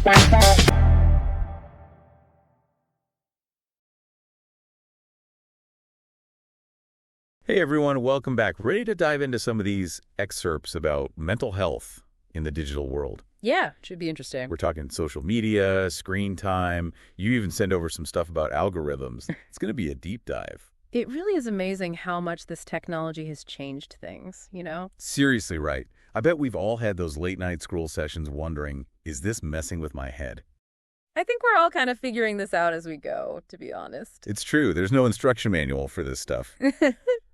Hey everyone, welcome back. Ready to dive into some of these excerpts about mental health in the digital world? Yeah, should be interesting. We're talking social media, screen time. You even send over some stuff about algorithms. It's going to be a deep dive. It really is amazing how much this technology has changed things, you know? Seriously, right. I bet we've all had those late night scroll sessions wondering, is this messing with my head? I think we're all kind of figuring this out as we go, to be honest. It's true. There's no instruction manual for this stuff.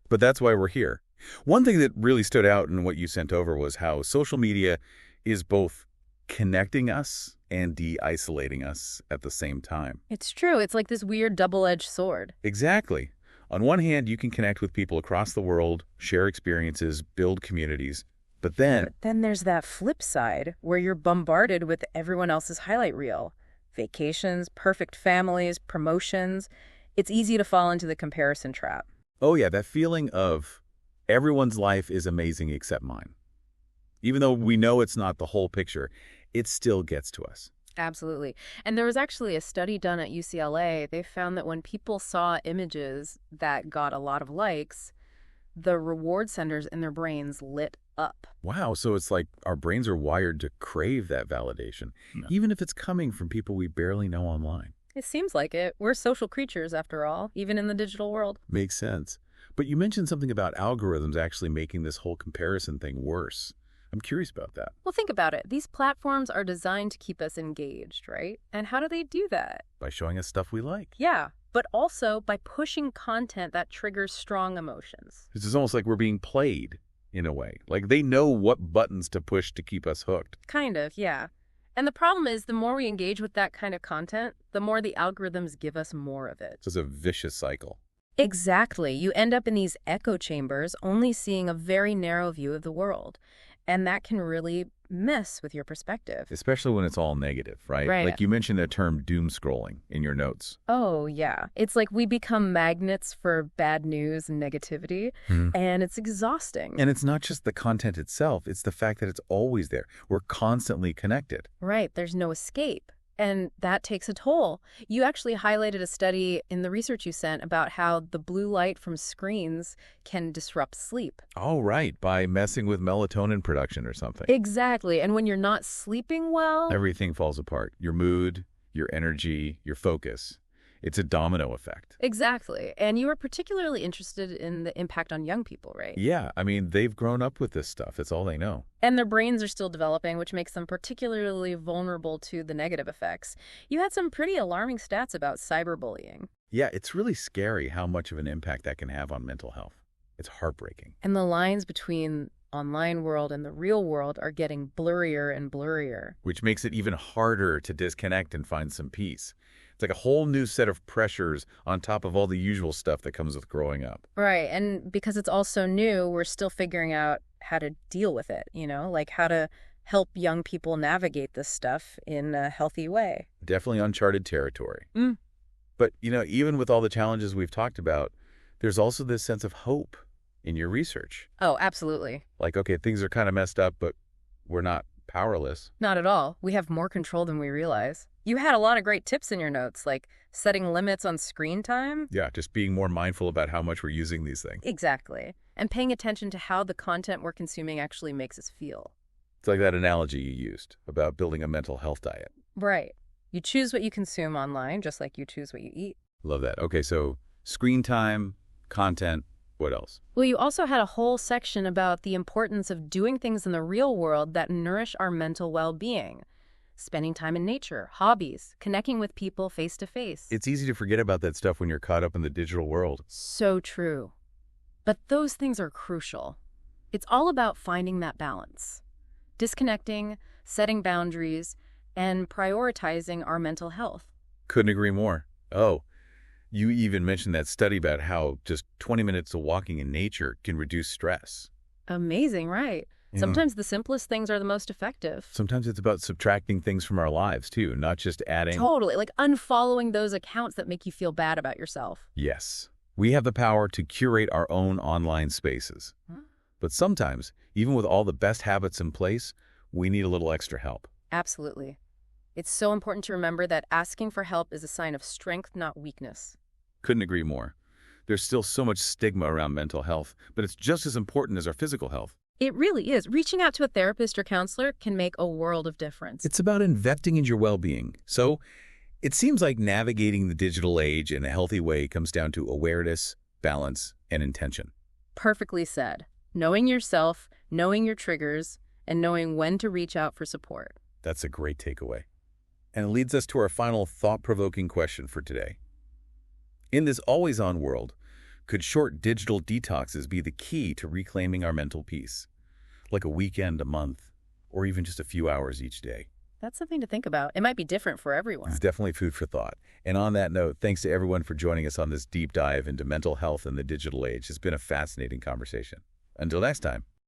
But that's why we're here. One thing that really stood out in what you sent over was how social media is both connecting us and de-isolating us at the same time. It's true. It's like this weird double-edged sword. Exactly. On one hand, you can connect with people across the world, share experiences, build communities. But then there's that flip side where you're bombarded with everyone else's highlight reel. Vacations, perfect families, promotions. It's easy to fall into the comparison trap. oh yeah, that feeling of everyone's life is amazing except mine. Even though we know it's not the whole picture, it still gets to us. Absolutely. And there was actually a study done at UCLA. They found that when people saw images that got a lot of likes, the reward centers in their brains lit up. Wow, so it's like our brains are wired to crave that validation, even if it's coming from people we barely know online. It seems like it. We're social creatures, after all, even in the digital world. Makes sense. But you mentioned something about algorithms actually making this whole comparison thing worse. I'm curious about that. Well, think about it. These platforms are designed to keep us engaged, right? And how do they do that? By showing us stuff we like. Yeah, but also by pushing content that triggers strong emotions. It's almost like we're being played, in a way. Like they know what buttons to push to keep us hooked. Kind of, yeah. And the problem is the more we engage with that kind of content, the more the algorithms give us more of it. So it's a vicious cycle. Exactly. You end up in these echo chambers only seeing a very narrow view of the world. And that can really mess with your perspective. Especially when it's all negative, right? Right. Like you mentioned the term doom scrolling in your notes. Oh, yeah. It's like we become magnets for bad news and negativity, and it's exhausting. And it's not just the content itself, it's the fact that it's always there. We're constantly connected. Right. There's no escape. And that takes a toll. You actually highlighted a study in the research you sent about how the blue light from screens can disrupt sleep. Oh, right. By messing with melatonin production or something. Exactly. And when you're not sleeping well... Everything falls apart. Your mood, your energy, your focus. It's a domino effect. Exactly. And you were particularly interested in the impact on young people, right? Yeah. I mean, they've grown up with this stuff. It's all they know. And their brains are still developing, which makes them particularly vulnerable to the negative effects. You had some pretty alarming stats about cyberbullying. Yeah, it's really scary how much of an impact that can have on mental health. It's heartbreaking. And the lines between online world and the real world are getting blurrier and blurrier. Which makes it even harder to disconnect and find some peace. It's like a whole new set of pressures on top of all the usual stuff that comes with growing up. Right. And because it's all so new, we're still figuring out how to deal with it, you know, like how to help young people navigate this stuff in a healthy way. Definitely uncharted territory. But, you know, even with all the challenges we've talked about, there's also this sense of hope in your research. Oh, absolutely. Like, okay, things are kind of messed up, but we're not powerless. Not at all. We have more control than we realize. You had a lot of great tips in your notes, like setting limits on screen time. Yeah, just being more mindful about how much we're using these things. Exactly. And paying attention to how the content we're consuming actually makes us feel. It's like that analogy you used about building a mental health diet. Right. You choose what you consume online, just like you choose what you eat. Love that. Okay, so screen time, content, what else? Well, you also had a whole section about the importance of doing things in the real world that nourish our mental well-being. Spending time in nature, hobbies, connecting with people face to face. It's easy to forget about that stuff when you're caught up in the digital world. So true. But those things are crucial. It's all about finding that balance. Disconnecting, setting boundaries, and prioritizing our mental health. Couldn't agree more. Oh, you even mentioned that study about how just 20 minutes of walking in nature can reduce stress. Amazing, right? Sometimes the simplest things are the most effective. Sometimes it's about subtracting things from our lives, too, not just adding. Totally, like unfollowing those accounts that make you feel bad about yourself. Yes. We have the power to curate our own online spaces. But sometimes, even with all the best habits in place, we need a little extra help. Absolutely. It's so important to remember that asking for help is a sign of strength, not weakness. Couldn't agree more. There's still so much stigma around mental health, but it's just as important as our physical health. It really is. Reaching out to a therapist or counselor can make a world of difference. It's about investing in your well-being. So it seems like navigating the digital age in a healthy way comes down to awareness, balance, and intention. Perfectly said. Knowing yourself, knowing your triggers, and knowing when to reach out for support. That's a great takeaway. And it leads us to our final thought-provoking question for today. In this always-on world, could short digital detoxes be the key to reclaiming our mental peace? Like a weekend, a month, or even just a few hours each day? That's something to think about. It might be different for everyone. It's definitely food for thought. And on that note, thanks to everyone for joining us on this deep dive into mental health in the digital age. It's been a fascinating conversation. Until next time.